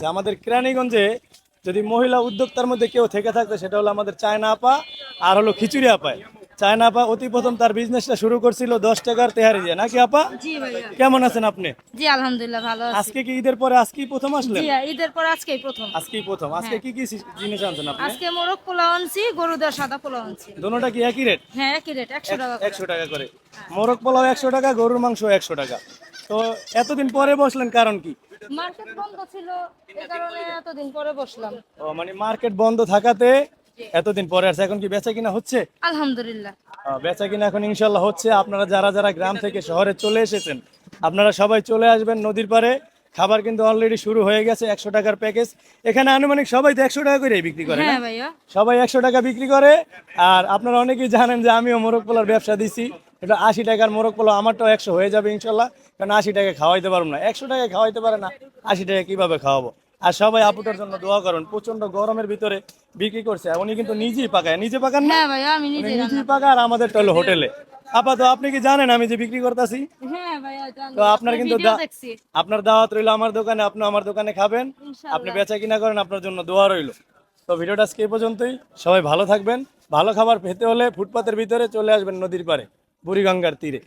যে আমাদের কেরানীগঞ্জে যদি মহিলা উদ্যোক্তার মধ্যে কেউ থেকে থাকতো সেটা হলো আমাদের চায়না আপা আর হলো খিচুড়ি আপায়। চায়না আপা অতি প্রথম তার বিজনেসটা শুরু করছিল 10 টাকার তেহারি দিয়ে, নাকি আপা? জি ভাইয়া। কেমন আছেন আপনি? জি আলহামদুলিল্লাহ ভালো আছি। আজকে কি ঈদের পরে আজকেই প্রথম আসলেন? জি ঈদের পর আজকেই প্রথম। আজকেই প্রথম। আজকে হ্যাঁ। কি কি জিনিস আনছেন আপনি? আজকে মোরগ পোলাও আনছি, গরুদার সাদা পোলাও আনছি। দোনোটা কি একই রেট? হ্যাঁ একই রেট 100 টাকা করে। 100 টাকা করে। মোরগ পোলাও 100 টাকা, গরুর মাংস 100 টাকা। তো এতদিন পরে বসলেন কারণ কি? মার্কেট বন্ধ ছিল, এই কারণে এতদিন পরে বসলাম। ও মানে মার্কেট বন্ধ থাকাতে এতদিন পরে আসছে। এখন কি বেচা কিনা হচ্ছে? আলহামদুলিল্লাহ। বেচা কিনা এখন ইনশাল্লাহ হচ্ছে। আপনারা যারা যারা গ্রাম থেকে শহরে চলে এসেছেন আপনারা সবাই চলে আসবেন নদীর পাড়ে। খাবার কিন্তু অলরেডি শুরু হয়ে গেছে। 100 টাকার প্যাকেজ। এখানে আনুমানিক সবাই তো 100 টাকা করে বিক্রি করে না? হ্যাঁ ভাইয়া। সবাই 100 টাকা বিক্রি করে। আর আপনারা অনেকেই জানেন যে আমিও মোরগ পোলার ব্যবসা দিছি। এটা 80 টাকার মোরগ পোলাও, আমারটাও 100 হয়ে যাবে ইনশাল্লাহ। কারণ 80 টাকা খাওয়াইতে পারবো না, 100 টাকা খাওয়াইতে পারে না, 80 টাকা কিভাবে খাওয়াবো? আর সবাই আপুটার জন্য দোয়া করুন। প্রচন্ড গরমের ভিতরে বিক্রি করছে। উনি কিন্তু নিজেই পাকায়, নিজে পাকান না? হ্যাঁ ভাইয়া আমি উনি নিজে নিজেই পাকা। আর আমাদেরটা হলো হোটেলে। আপাতত আপনি কি জানেন আমি যে বিক্রি করতেছি? হ্যাঁ ভাইয়া জানি। তো আপনার কিন্তু ভিডিও দেখছি। আপনার দাওয়াত রইলো আমার দোকানে, আপনি আমার দোকানে খাবেন। আপনি ইনশাআল্লাহ। বেচা কিনা করেন, আপনার জন্য দোয়া রইলো। তো ভিডিওটা আজকে এই পর্যন্তই। সবাই ভালো থাকবেন। ভালো খাবার পেতে হলে ফুটপাতের ভিতরে চলে আসবেন নদীর পাড়ে, বুড়িগঙ্গার তীরে।